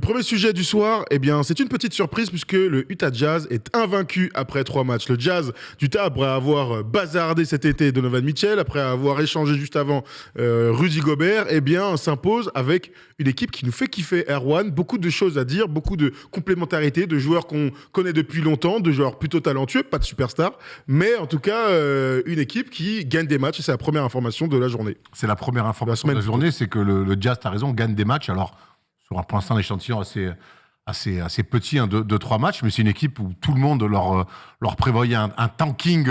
premier sujet du soir, eh bien, c'est une petite surprise puisque le Utah Jazz est invaincu après 3 matchs. Le Jazz d'Utah, après avoir bazardé cet été Donovan Mitchell, après avoir échangé juste avant Rudy Gobert, eh bien, s'impose avec une équipe qui nous fait kiffer. Erwan, beaucoup de choses à dire, beaucoup de complémentarité, de joueurs qu'on connaît depuis longtemps, de joueurs plutôt talentueux, pas de superstars, mais en tout cas, une équipe qui gagne des matchs et c'est la première information de la journée. C'est la première information de la journée, c'est que le Jazz, t'as raison, gagne des matchs. Alors, sur pour l'instant, l'échantillon assez petit, hein, de 3 matchs, mais c'est une équipe où tout le monde leur prévoyait un tanking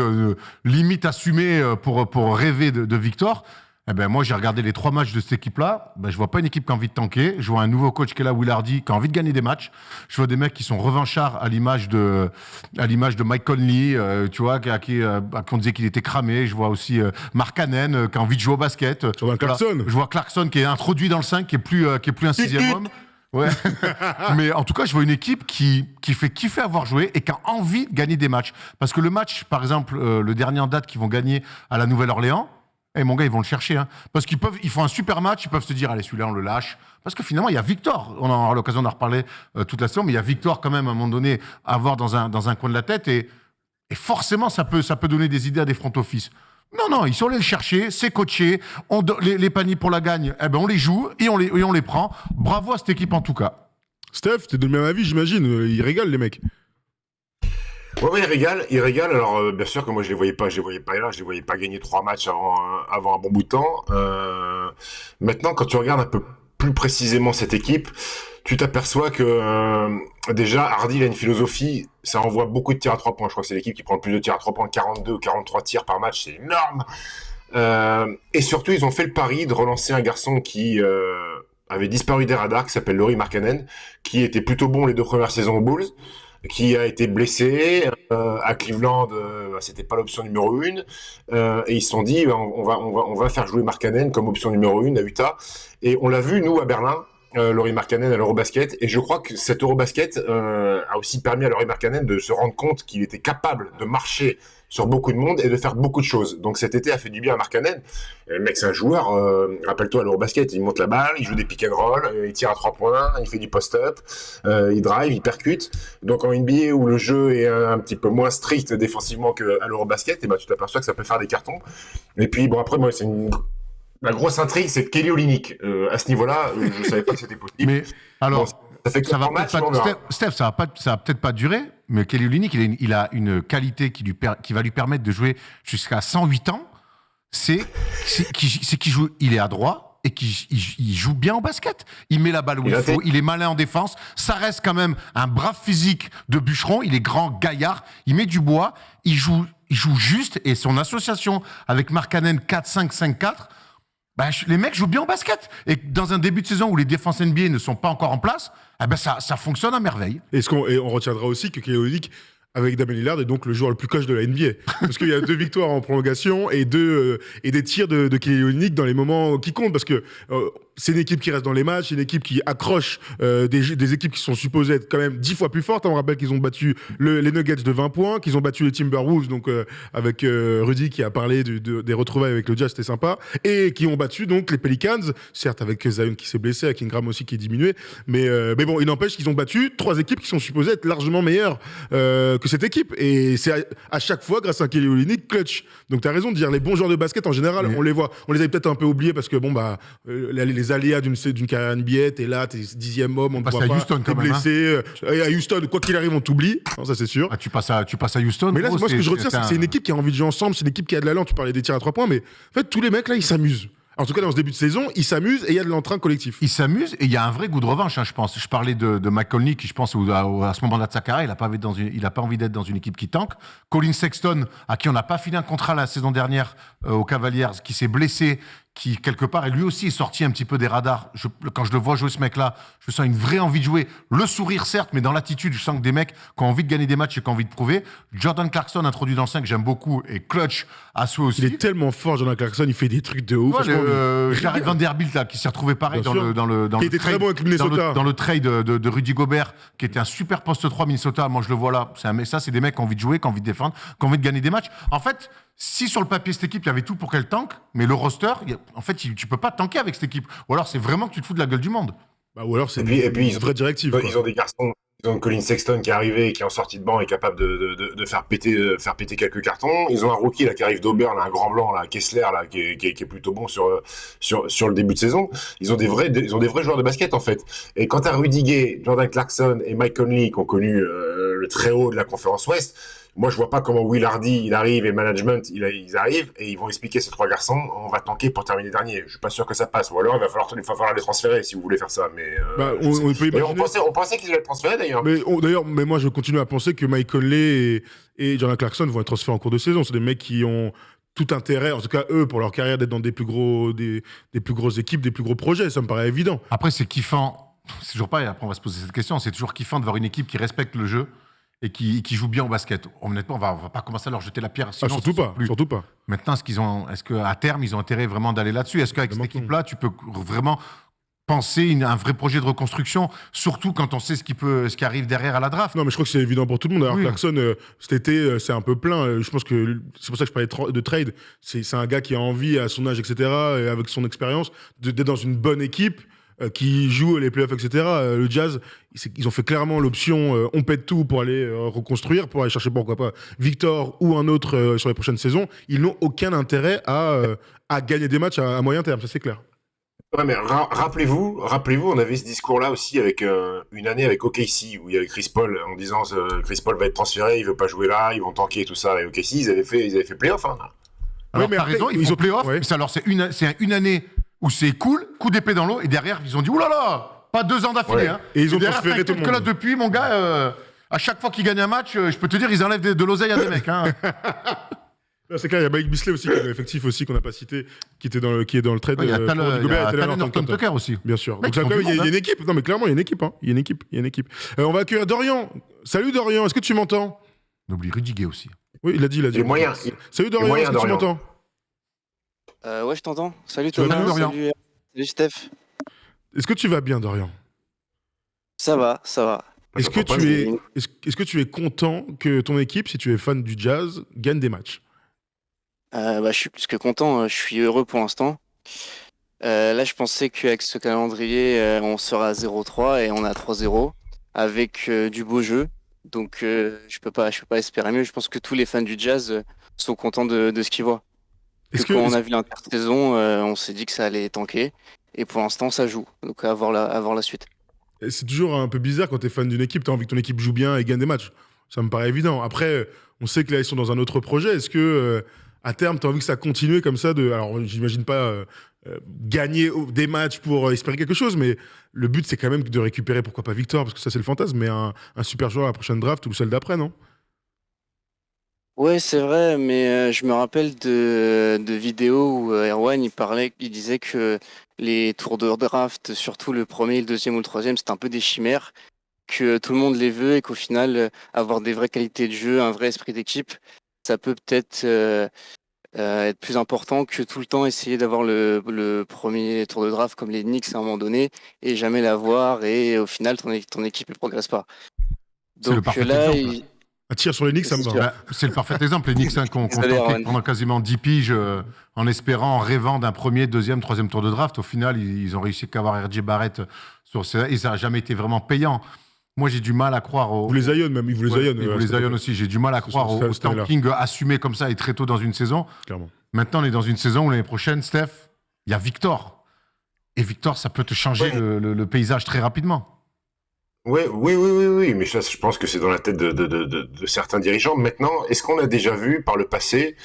limite assumé pour rêver de victoire. Eh ben, moi, j'ai regardé les 3 matchs de cette équipe-là. Ben, je vois pas une équipe qui a envie de tanker. Je vois un nouveau coach qui est là, Will Hardy, qui a envie de gagner des matchs. Je vois des mecs qui sont revanchards à l'image de Mike Conley, tu vois, à qui on disait qu'il était cramé. Je vois aussi Mark Cannon, qui a envie de jouer au basket. Tu vois Clarkson. Voilà. Je vois Clarkson qui est introduit dans le 5, qui est plus un sixième homme. Ouais. Mais en tout cas, je vois une équipe qui fait kiffer avoir joué et qui a envie de gagner des matchs. Parce que le match, par exemple, le dernier en date qu'ils vont gagner à la Nouvelle-Orléans, mon gars, ils vont le chercher. Hein. Parce ils font un super match, ils peuvent se dire, allez, celui-là, on le lâche. Parce que finalement, il y a Victor. On aura l'occasion d'en reparler toute la saison, mais il y a Victor quand même, à un moment donné, à avoir dans un coin de la tête. Et forcément, ça peut donner des idées à des front office. Non, ils sont allés le chercher, c'est coaché. Les paniers pour la gagne, on les joue et on les prend. Bravo à cette équipe en tout cas. Steph, t'es de le même avis, j'imagine. Ils régalent, les mecs. Ouais, ils régalent. Alors, bien sûr que moi, je les voyais pas là, je les voyais pas gagner 3 matchs avant un bon bout de temps. Maintenant, quand tu regardes un peu plus précisément cette équipe, tu t'aperçois que déjà, Hardy, il a une philosophie, ça envoie beaucoup de tirs à 3 points. Je crois que c'est l'équipe qui prend le plus de tirs à 3 points, 42 ou 43 tirs par match, c'est énorme. Et surtout, ils ont fait le pari de relancer un garçon qui avait disparu des radars, qui s'appelle Lauri Markkanen, qui était plutôt bon les 2 premières saisons aux Bulls, qui a été blessé à Cleveland, c'était pas l'option numéro 1, et ils se sont dit on va faire jouer Markkanen comme option numéro 1 à Utah, et on l'a vu nous à Berlin, Lauri Markkanen à l'Eurobasket, et je crois que cet Eurobasket a aussi permis à Lauri Markkanen de se rendre compte qu'il était capable de marcher sur beaucoup de monde et de faire beaucoup de choses. Donc cet été a fait du bien à Markkanen. Le mec, c'est un joueur, rappelle-toi à l'Eurobasket, il monte la balle, il joue des pick and roll, il tire à 3 points, il fait du post-up, il drive, il percute. Donc en NBA où le jeu est un petit peu moins strict défensivement qu'à l'Eurobasket, et tu t'aperçois que ça peut faire des cartons. Et puis bon, après, moi, la grosse intrigue, c'est Kelly Olynyk. À ce niveau-là, je savais pas que c'était possible. Mais alors, bon, ça fait que ça va Steph, ça va peut-être pas durer, mais Kelly Olynyk, il a une qualité qui va lui permettre de jouer jusqu'à 108 ans. C'est qu'il joue, il est adroit et qu'il joue bien au basket. Il met la balle où il faut, il est malin en défense. Ça reste quand même un brave physique de bûcheron. Il est grand, gaillard, il met du bois, il joue juste, et son association avec Markkanen 4-5-5-4. Les mecs jouent bien au basket. Et dans un début de saison où les défenses NBA ne sont pas encore en place, ça fonctionne à merveille. Et on retiendra aussi que Kelly Olynyk, avec Damian Lillard, est donc le joueur le plus coach de la NBA. Parce qu'il y a 2 victoires en prolongation et des tirs de Kelly Olynyk dans les moments qui comptent. Parce que c'est une équipe qui reste dans les matchs, une équipe qui accroche des équipes qui sont supposées être quand même 10 fois plus fortes. On rappelle qu'ils ont battu les Nuggets de 20 points, qu'ils ont battu les Timberwolves, donc avec Rudy qui a parlé des retrouvailles avec le Jazz, c'était sympa, et qui ont battu donc les Pelicans, certes avec Zion qui s'est blessé, avec Ingram aussi qui est diminué, mais bon, il n'empêche qu'ils ont battu 3 équipes qui sont supposées être largement meilleures que cette équipe, et c'est à chaque fois grâce à Kelly Olynyk clutch. Donc t'as raison de dire, les bons joueurs de basket en général, on les voit, on les avait peut-être un peu oubliés parce que les aléas d'une carrière NBA, t'es là, t'es 10e homme, on te voit pas, Houston, t'es blessé. À Houston, quoi qu'il arrive, on t'oublie, non, ça c'est sûr. Tu passes à Houston. Mais là, moi, ce que je retiens, c'est que c'est une équipe qui a envie de jouer ensemble, c'est une équipe qui a de l'allant. Tu parlais des tirs à 3 points, mais en fait, tous les mecs là, ils s'amusent. En tout cas, dans ce début de saison, ils s'amusent et il y a de l'entrain collectif. Ils s'amusent et il y a un vrai goût de revanche, je pense. Je parlais de Mike Conley, qui, je pense, à ce moment-là de sa carrière, il n'a pas envie d'être dans une équipe qui tank. Colin Sexton, à qui on n'a pas filé un contrat la saison dernière aux Cavaliers, qui s'est blessé, qui, quelque part, et lui aussi est sorti un petit peu des radars. Quand je le vois jouer, ce mec-là, je sens une vraie envie de jouer. Le sourire, certes, mais dans l'attitude, je sens que des mecs qui ont envie de gagner des matchs et qui ont envie de prouver. Jordan Clarkson, introduit dans le 5, j'aime beaucoup, et clutch à souhait aussi. Il est tellement fort, Jordan Clarkson, il fait des trucs de ouf. Jared Vanderbilt, là, qui s'est retrouvé pareil dans qui était très bon avec Minnesota. Dans le trade de Rudy Gobert, qui était un super poste 3 Minnesota. Moi, je le vois là. C'est des mecs qui ont envie de jouer, qui ont envie de défendre, qui ont envie de gagner des matchs. En fait, si sur le papier, cette équipe, il y avait tout pour qu'elle tank, mais le roster, en fait, tu peux pas tanker avec cette équipe. Ou alors, c'est vraiment que tu te fous de la gueule du monde. Bah, ou alors c'est Et puis une vraie directive. Quoi. ils ont des garçons. Ils ont Colin Sexton qui est arrivé, qui est en sortie de banc et capable de faire péter quelques cartons. Ils ont un rookie là qui arrive d'Auburn, un grand blanc là, Kessler là, qui est plutôt bon sur le début de saison. Ils ont des vrais joueurs de basket en fait. Et quand t'as Rudiger, Jordan Clarkson et Mike Conley qui ont connu le très haut de la conférence Ouest, moi je vois pas comment Will Hardy il arrive et le management ils arrivent et ils vont expliquer à ces trois garçons on va tanker pour terminer dernier. Je suis pas sûr que ça passe. Ou alors il va falloir les transférer si vous voulez faire ça. Mais Bah, on peut imaginer. on pensait qu'ils allaient être transférés d'ailleurs. Mais moi, je continue à penser que Mike Conley et Jordan Clarkson vont être transférés en cours de saison. C'est des mecs qui ont tout intérêt, en tout cas eux, pour leur carrière, d'être dans des plus grosses équipes, des plus gros projets. Ça me paraît évident. Après, c'est kiffant. C'est toujours pas, et après on va se poser cette question, c'est toujours kiffant de voir une équipe qui respecte le jeu et qui joue bien au basket. Honnêtement, on va pas commencer à leur jeter la pierre. Sinon, Surtout pas. Surtout pas. Maintenant, est-ce qu'à terme, ils ont intérêt vraiment d'aller là-dessus? Est-ce qu'avec cette équipe-là, tu peux vraiment penser un vrai projet de reconstruction, surtout quand on sait ce qui arrive derrière à la draft? Non, mais je crois que c'est évident pour tout le monde. Alors, Oui. Clarkson, cet été, c'est un peu plein. Je pense que c'est pour ça que je parlais de trade. C'est un gars qui a envie, à son âge, etc., et avec son expérience, d'être dans une bonne équipe qui joue les playoffs, etc. Le Jazz, ils ont fait clairement l'option on pète tout pour aller reconstruire, pour aller chercher, pourquoi pas, Victor ou un autre sur les prochaines saisons. Ils n'ont aucun intérêt à gagner des matchs à moyen terme, ça c'est clair. Ouais, mais rappelez-vous, on avait ce discours-là aussi avec une année avec OKC où il y avait Chris Paul en disant Chris Paul va être transféré, il veut pas jouer là, ils vont tanker et tout ça. Et OKC, ils avaient fait playoff. Hein. Alors, mais t'as après, raison, ils ont playoff. ouais. Alors, c'est une année où c'est cool, coup d'épée dans l'eau, et derrière, ils ont dit oulala, pas 2 ans d'affilée. Ouais. Hein. Et ils ont derrière, transféré tout le que là, monde. depuis, mon gars, à chaque fois qu'ils gagnent un match, je peux te dire, ils enlèvent de l'oseille à des mecs. Hein. Non, c'est clair, il y a Mike Bisley aussi, qui est dans l'effectif aussi, qu'on n'a pas cité, qui est dans le trade Il y a pour Rudy Gobert et Tyler Norton Horton Tucker aussi. Bien sûr. Mec, Donc, ils font il y du a monde, une équipe. Non, mais clairement, il y a une équipe. Hein. Il y a une équipe. On va accueillir Dorian. Salut Dorian, est-ce que tu m'entends? On oublie Rudiger aussi. Oui, il a dit. Les moyens. Salut Dorian, moyens, est-ce que tu Dorian. m'entends? Ouais, je t'entends. Salut Tu vas Thomas, bien, Dorian salut Steph. Est-ce que tu vas bien, Dorian? Ça va, ça va. Est-ce que, J'entends pas, est-ce que tu es content que ton équipe, si tu es fan du Jazz, gagne des matchs? Je suis plus que content, je suis heureux pour l'instant. Là, je pensais qu'avec ce calendrier, on sera à 0-3 et on est à 3-0 avec du beau jeu. Donc, je peux pas espérer mieux. Je pense que tous les fans du Jazz sont contents de ce qu'ils voient. Est-ce Quand on que, a vu l'intersaison, on s'est dit que ça allait tanker. Et pour l'instant, ça joue. Donc, à voir la suite. c'est toujours un peu bizarre quand tu es fan d'une équipe, tu as envie que ton équipe joue bien et gagne des matchs. Ça me paraît évident. Après, on sait que là, ils sont dans un autre projet. Est-ce que, à terme, tu as envie que ça continue comme ça Alors, j'imagine pas gagner des matchs pour espérer quelque chose, mais le but, c'est quand même de récupérer, pourquoi pas Victor, parce que ça, c'est le fantasme, mais un super joueur à la prochaine draft ou celle d'après, non? Ouais, c'est vrai, mais je me rappelle de vidéos où Erwan il disait que les tours de draft, surtout le premier, le deuxième ou le troisième, c'était un peu des chimères, que tout le monde les veut et qu'au final, avoir des vraies qualités de jeu, un vrai esprit d'équipe, ça peut peut-être être plus important que tout le temps essayer d'avoir le premier tour de draft comme les Knicks à un moment donné et jamais l'avoir et au final ton équipe ne progresse pas. C'est le Donc parfait là, exemple. Un tir sur les Knicks, ça me C'est va. sûr. Bah, c'est le parfait exemple. Les Knicks qui ont Désolé, tanké Erwan. pendant quasiment 10 piges en espérant, en rêvant d'un premier, deuxième, troisième tour de draft. Au final, ils ont réussi qu'à avoir RJ Barrett sur ça et ça n'a jamais été vraiment payant. Moi, j'ai du mal à croire au. Vous les Zion, même. Ils vous les Ouais, Zion. ils voulaient Zion aussi. J'ai du mal à croire au cette année-là. tanking assumé comme ça et très tôt dans une saison. Clairement. Maintenant, on est dans une saison où l'année prochaine, Steph, il y a Victor. Et Victor, ça peut te changer Ouais. le paysage très rapidement. Oui, mais ça, je pense que c'est dans la tête de certains dirigeants. Maintenant, est-ce qu'on a déjà vu par le passé,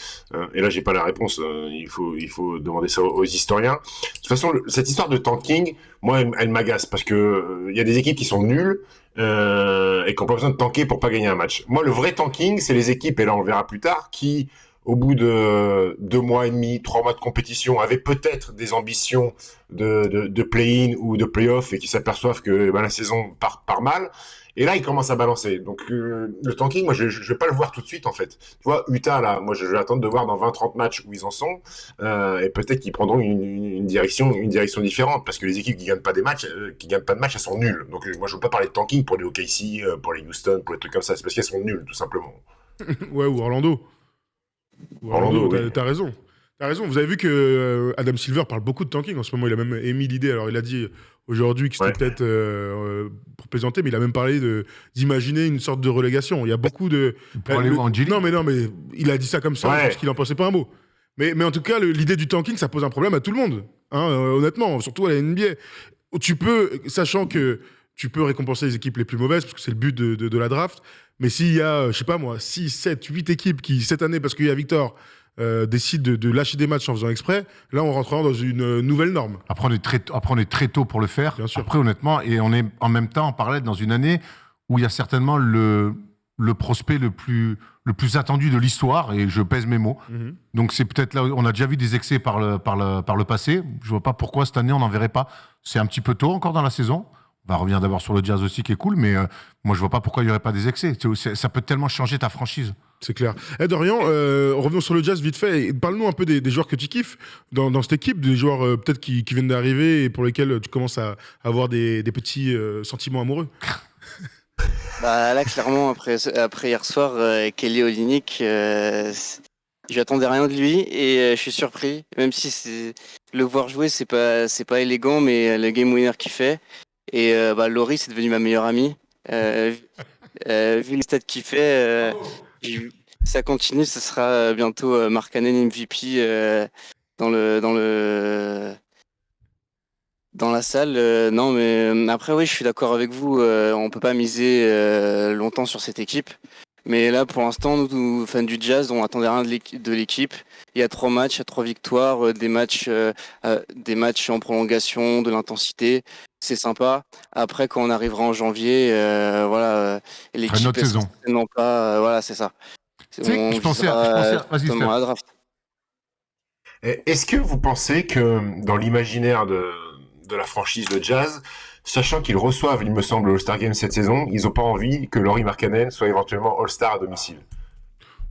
et là j'ai pas la réponse, il faut demander ça aux historiens. De toute façon, cette histoire de tanking, moi, elle m'agace parce que il y a des équipes qui sont nulles et qui n'ont pas besoin de tanker pour pas gagner un match. Moi, le vrai tanking, c'est les équipes, et là on le verra plus tard, qui au bout de 2 mois et demi, 3 mois de compétition, avaient peut-être des ambitions de play-in ou de play-off et qui s'aperçoivent que la saison part mal. Et là, ils commencent à balancer. Donc, le tanking, moi, je vais pas le voir tout de suite, en fait. Tu vois, Utah, là, moi, je vais attendre de voir dans 20-30 matchs où ils en sont. Et peut-être qu'ils prendront une direction différente. Parce que les équipes qui gagnent pas de matchs, elles sont nulles. Donc, moi, je veux pas parler de tanking pour les OKC, pour les Houston, pour les trucs comme ça. C'est parce qu'elles sont nulles, tout simplement. Ouais, ou Orlando. Orlando, oui. T'as raison. T'as raison. Vous avez vu que Adam Silver parle beaucoup de tanking en ce moment. Il a même émis l'idée. Alors, il a dit aujourd'hui, qui c'était peut-être pour plaisanter, mais il a même parlé d'imaginer une sorte de relégation. Il y a beaucoup de... Pour aller où, en G-League ? Non, mais il a dit ça comme ça, parce qu'il n'en pensait pas un mot. Mais en tout cas, l'idée du tanking, ça pose un problème à tout le monde, hein, honnêtement, surtout à la NBA. Tu peux, sachant que tu peux récompenser les équipes les plus mauvaises, parce que c'est le but de la draft, mais s'il y a, je sais pas moi, 6, 7, 8 équipes qui, cette année, parce qu'il y a Victor, décident de lâcher des matchs en faisant exprès, là, on rentrera dans une nouvelle norme. Après, on est très tôt pour le faire. Bien sûr. Après, honnêtement, et on est en même temps en parallèle dans une année où il y a certainement le prospect le plus attendu de l'histoire, et je pèse mes mots. Mm-hmm. Donc c'est peut-être là, on a déjà vu des excès par le passé. Je vois pas pourquoi cette année on n'en verrait pas. C'est un petit peu tôt encore dans la saison. On va revenir d'abord sur le Jazz aussi qui est cool, mais moi je vois pas pourquoi il y aurait pas des excès. Ça peut tellement changer ta franchise. C'est clair. Dorian, revenons sur le Jazz vite fait. Et parle-nous un peu des joueurs que tu kiffes dans cette équipe, des joueurs peut-être qui viennent d'arriver et pour lesquels tu commences à avoir des petits sentiments amoureux. Bah là, clairement, après hier soir, Kelly Olynyk, j'attendais rien de lui et je suis surpris. Même si le voir jouer, c'est pas élégant, mais le game winner qu'il fait. Et Laurie, c'est devenu ma meilleure amie. Vu les stats qu'il fait, ça continue, ça sera bientôt Markkanen MVP dans la salle. Non, mais après, oui, je suis d'accord avec vous. On peut pas miser longtemps sur cette équipe. Mais là, pour l'instant, nous, fans du Jazz, on attendait rien de l'équipe. Il y a 3 matchs, il y a 3 victoires, des matchs en prolongation, de l'intensité. C'est sympa. Après, quand on arrivera en janvier, l'équipe notre saison. Non pas. Voilà, c'est ça. Tu sais, je pensais à... Vas-y, Steph. à la draft. Est-ce que vous pensez que dans l'imaginaire de la franchise de Jazz, sachant qu'ils reçoivent, il me semble, l'All-Star Game cette saison, ils n'ont pas envie que Lauri Markkanen soit éventuellement All-Star à domicile?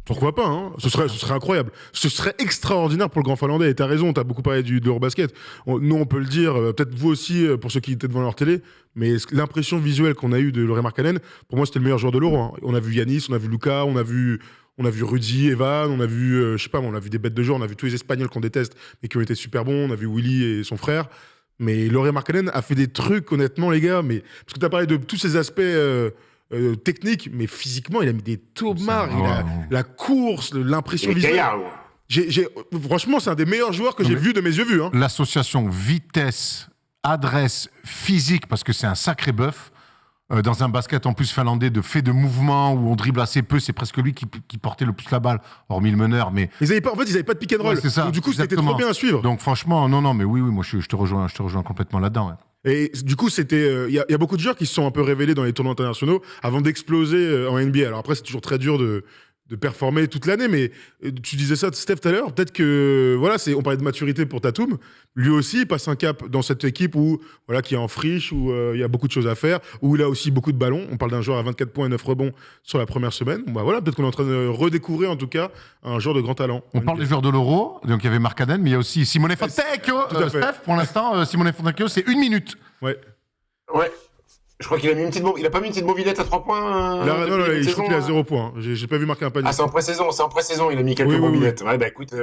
Pourquoi pas, hein, ce serait incroyable. Ce serait extraordinaire pour le grand Finlandais. Et t'as raison, t'as beaucoup parlé de l'Eurobasket. Nous, on peut le dire, peut-être vous aussi, pour ceux qui étaient devant leur télé, mais l'impression visuelle qu'on a eue de Lauri Markkanen, pour moi, c'était le meilleur joueur de l'Euro. Hein. On a vu Yanis, on a vu Luka, on a vu Rudy, Evan, on a vu, je sais pas, on a vu des bêtes de jeu, on a vu tous les Espagnols qu'on déteste, mais qui ont été super bons, on a vu Willy et son frère. Mais Lauri Markkanen a fait des trucs, honnêtement, les gars, mais parce que t'as parlé de tous ces aspects techniques, mais physiquement, il a mis des tomards, la course, l'impression visuelle. Franchement, c'est un des meilleurs joueurs que j'ai vu de mes yeux vus. Hein. L'association vitesse, adresse, physique, parce que c'est un sacré bœuf. Dans un basket en plus finlandais de fait de mouvement où on dribble assez peu, c'est presque lui qui portait le plus la balle, hormis le meneur. Mais ils avaient pas de pick and roll. Ouais, c'est ça, donc du coup, c'était trop bien à suivre. Donc franchement, non, mais oui, moi je te rejoins complètement là-dedans. Ouais. Et du coup, il y a beaucoup de joueurs qui se sont un peu révélés dans les tournois internationaux avant d'exploser en NBA. Alors après, c'est toujours très dur de performer toute l'année, mais tu disais ça, Steph, tout à l'heure, peut-être que, voilà, on parlait de maturité pour Tatum, lui aussi, il passe un cap dans cette équipe qui est en friche, où il y a beaucoup de choses à faire, où il a aussi beaucoup de ballons. On parle d'un joueur à 24 points et 9 rebonds sur la première semaine. Voilà, peut-être qu'on est en train de redécouvrir, en tout cas, un joueur de grand talent. On parle des joueurs de l'Euro, donc il y avait Markkanen, mais il y a aussi Simone Fontecchio. Steph, pour l'instant, Simone Fontecchio, c'est 1 minute. Ouais. Je crois qu'il a mis il a pas mis une petite mobilette à 3 points. Non, je crois qu'il a 0 points. J'ai pas vu marquer un panier. Ah, c'est en pré-saison, il a mis quelques mobilettes. Ouais, bah écoute,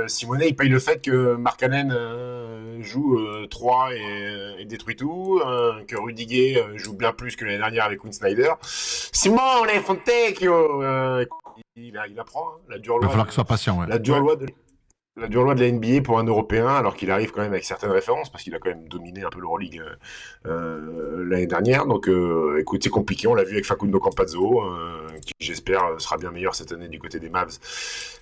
Simone, il paye le fait que Markkanen joue 3 et détruit tout, que Rudiger joue bien plus que l'année dernière avec Quinn Snyder. Simone Fontecchio, il apprend, hein, la dure loi. Il va falloir qu'il soit patient, ouais. La dure loi de la NBA pour un Européen, alors qu'il arrive quand même avec certaines références, parce qu'il a quand même dominé un peu l'Euroleague l'année dernière. Donc, écoute, c'est compliqué. On l'a vu avec Facundo Campazzo, qui, j'espère, sera bien meilleur cette année du côté des Mavs,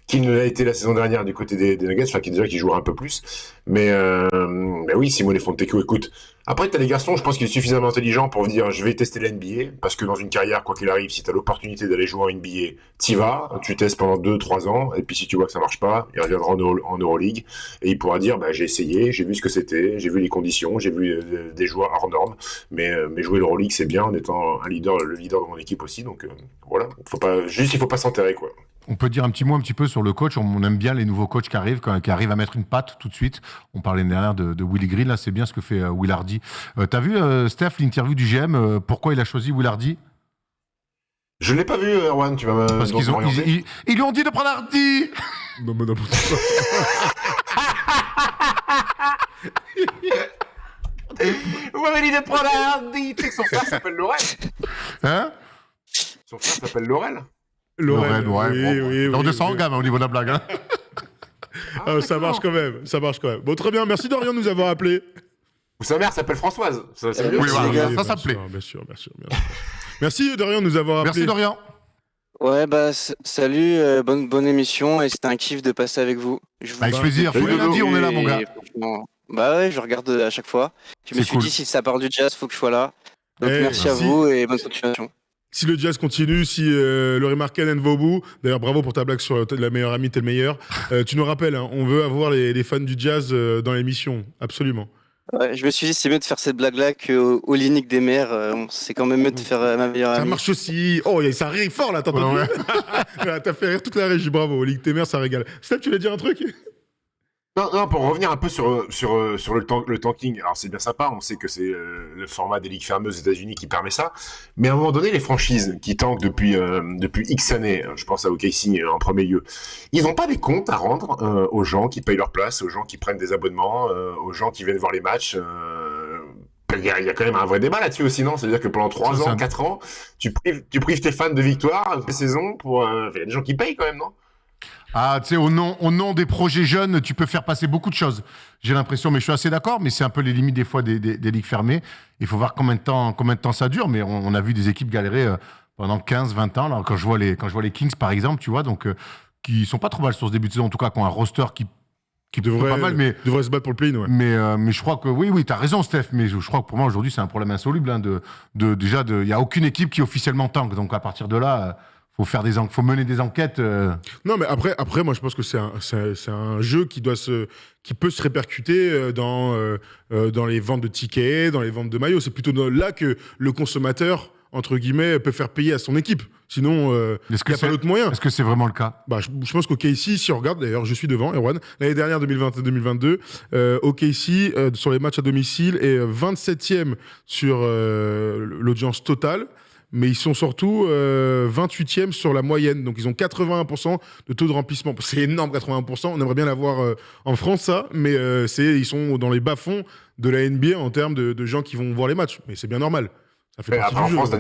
qu'il ne l'a été la saison dernière du côté des Nuggets, enfin, qui jouera un peu plus. Mais oui, Simone Fontecchio, écoute. Après, t'as les garçons, je pense qu'il est suffisamment intelligent pour dire je vais tester la NBA, parce que dans une carrière, quoi qu'il arrive, si t'as l'opportunité d'aller jouer en NBA, t'y vas, tu testes pendant 2-3 ans, et puis si tu vois que ça marche pas, il reviendra en Euroleague, et il pourra dire j'ai essayé, j'ai vu ce que c'était, j'ai vu les conditions, j'ai vu des joueurs hors normes, mais jouer l'Euroleague c'est bien en étant le leader de mon équipe aussi, donc voilà, il faut pas s'enterrer, quoi. On peut dire un petit mot un petit peu sur le coach. On aime bien les nouveaux coachs qui arrivent à mettre une patte tout de suite. On parlait derrière de Willy Green, là c'est bien ce que fait Will Hardy. T'as vu, Steph, l'interview du GM, pourquoi il a choisi Will Hardy? Je l'ai pas vu, Erwan, tu vas me... Parce qu'ils lui ont dit de prendre Hardy. Non, mais n'importe quoi. Vous m'avez dit de prendre un hardy. Tu sais que son frère s'appelle Laurel. Hein? Son frère s'appelle Laurel. Laurel, ouais. oui. On descend en gamme au niveau de la blague. Hein. Ça marche quand même. Bon, très bien. Merci Dorian de nous avoir appelés. Ou sa mère s'appelle Françoise. Ça, c'est mieux. Oui, voilà, les gars. ça me plaît. Bien sûr. Merci Dorian de nous avoir appelés. Merci Dorian. Ouais, bah, salut, bonne émission, et c'était un kiff de passer avec vous. Avec plaisir. Tous les lundis, on est là, mon gars. Et franchement, bah ouais, je regarde à chaque fois. Je me C'est suis cool. dit, si ça parle du jazz, faut que je sois là. Donc Eh, merci à merci. vous et bonne continuation. Si le jazz continue, si Laurie Markkanen va au bout, d'ailleurs bravo pour ta blague sur la meilleure amie, t'es le meilleur, tu nous rappelles, hein, on veut avoir les fans du jazz dans l'émission, absolument. Ouais, je me suis dit, c'est mieux de faire cette blague-là qu'au Linique des mers. C'est quand même mieux de faire ma meilleure Ça amie. marche aussi. Oh, ça rit fort là, t'entends Ouais, plus Voilà, t'as fait rire toute la régie, bravo. Ligue tes mères, ça régale. Steph, tu voulais dire un truc? Non, pour revenir un peu sur le tanking, alors c'est bien sympa, on sait que c'est le format des ligues fermées aux États-Unis qui permet ça, mais à un moment donné, les franchises qui tankent depuis X années, je pense à OKC en premier lieu, ils n'ont pas des comptes à rendre aux gens qui payent leur place, aux gens qui prennent des abonnements, aux gens qui viennent voir les matchs. Il y a quand même un vrai débat là-dessus aussi, non? C'est-à-dire que pendant 3 Ça, ans, 4 ans, tu prives tes fans de victoire, de saison, pour... Il y a des gens qui payent quand même, non? Ah, tu sais, au nom des projets jeunes, tu peux faire passer beaucoup de choses. J'ai l'impression, mais je suis assez d'accord, mais c'est un peu les limites des fois des ligues fermées. Il faut voir combien de temps ça dure, mais on a vu des équipes galérer pendant 15, 20 ans. Là, quand je vois les Kings, par exemple, tu vois, donc, qui sont pas trop mal sur ce début de saison, en tout cas, qui ont un roster qui Devrait pas mal, mais se battre pour le play-in, ouais. mais je crois que oui, t'as raison, Steph. Mais je crois que pour moi aujourd'hui, c'est un problème insoluble. Hein, il y a aucune équipe qui officiellement tank. Donc à partir de là, faut mener des enquêtes. Non, mais après, moi, je pense que c'est un jeu qui peut se répercuter dans les ventes de tickets, dans les ventes de maillots. C'est plutôt là que le consommateur, entre guillemets, peut faire payer à son équipe. Sinon, il n'y a pas d'autre moyen. Est-ce que c'est vraiment le cas? Bah, je pense qu'OKC, si on regarde, d'ailleurs, je suis devant, Erwan, l'année dernière, 2021-2022, OKC, sur les matchs à domicile, est 27e sur l'audience totale, mais ils sont surtout 28e sur la moyenne. Donc, ils ont 81% de taux de remplissement. C'est énorme, 81%. On aimerait bien l'avoir en France, ça, mais ils sont dans les bas-fonds de la NBA en termes de gens qui vont voir les matchs. Mais c'est bien normal. Ça fait partie Après, en du jeu. France,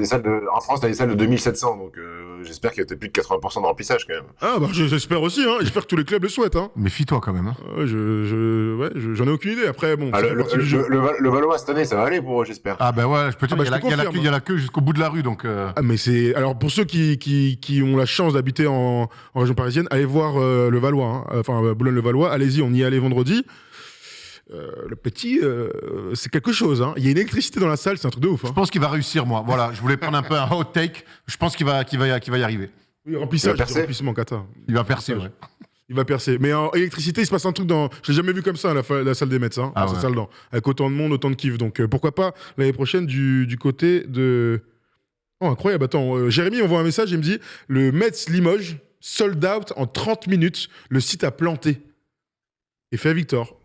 t'as des salles de 2700, donc j'espère qu'il y a peut-être plus de 80% de remplissage quand même. Ah, bah, j'espère aussi, hein. J'espère que tous les clubs le souhaitent, hein. Méfie-toi quand même. Hein. Ouais, j'en ai aucune idée. Après, bon, Ah, ça fait partie du jeu. le Valois cette année, ça va aller pour eux, j'espère. Ah ben ouais, je peux te Ah bah, dire, je te confirme. il y a la queue jusqu'au bout de la rue, donc. Ah, mais c'est... Alors, pour ceux qui ont la chance d'habiter en région parisienne, allez voir le Valois, hein. Enfin, Boulogne-le-Valois, allez-y, on y est allé vendredi. Le petit, c'est quelque chose, hein. Il y a une électricité dans la salle, c'est un truc de ouf, hein. Je pense qu'il va réussir, moi. Voilà, je voulais prendre un peu un hot take. Je pense qu'il va y arriver. Oui, remplissage, Il va percer. remplissement, Qatar. Il va percer, ouais. Il va percer. Mais en électricité, il se passe un truc dans... Je l'ai jamais vu comme ça, la salle des médecins. Ah Cette ouais. salle-là. Avec autant de monde, autant de kiff. Donc, pourquoi pas, l'année prochaine, du côté de... Oh, incroyable. Attends, Jérémy envoie un message, il me dit, le Metz Limoges, sold out en 30 minutes, le site a planté. Et fait Victor.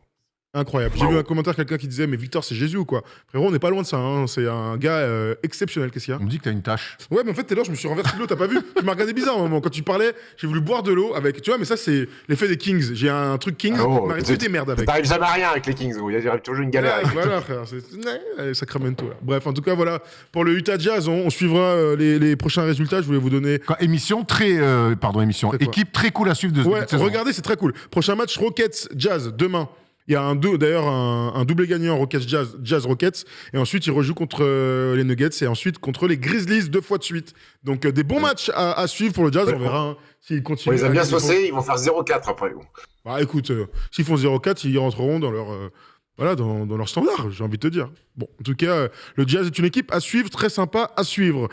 Incroyable. J'ai Wow. vu un commentaire, quelqu'un qui disait, mais Victor, c'est Jésus ou quoi? Frérot, on n'est pas loin de ça, hein. C'est un gars exceptionnel. Qu'est-ce qu'il y a? On me dit que t'as une tâche. Ouais, mais en fait, tout à l'heure, je me suis renversé de l'eau, t'as pas vu? Tu m'as regardé bizarre à un moment. Quand tu parlais, j'ai voulu boire de l'eau avec. Tu vois, mais ça, c'est l'effet des Kings. J'ai un truc Kings, Oh, il m'arrive que des merdes avec. T'arrives jamais à rien avec les Kings, gros. Il y a toujours une galère. Ouais, voilà, frère. Sacramento, là. Bref, en tout cas, voilà. Pour le Utah Jazz, on suivra les prochains résultats. Je voulais vous donner. Émission très. Émission. Très quoi. Équipe très cool à suivre de Ouais, cette saison. regardez, c'est très cool. Prochain match Rockets Jazz demain. Il y a d'ailleurs un doublé gagnant Rockets Jazz Rockets. Et ensuite, ils rejouent contre les Nuggets et ensuite contre les Grizzlies 2 fois de suite. Donc, des bons matchs à suivre pour le Jazz. Ouais, on verra hein, s'ils On continuent. les a bien saucés, ils vont faire 0-4 après. Gros. Bah écoute, s'ils font 0-4, ils rentreront dans leur, dans leur standard, j'ai envie de te dire. Bon, en tout cas, le Jazz est une équipe à suivre, très sympa à suivre.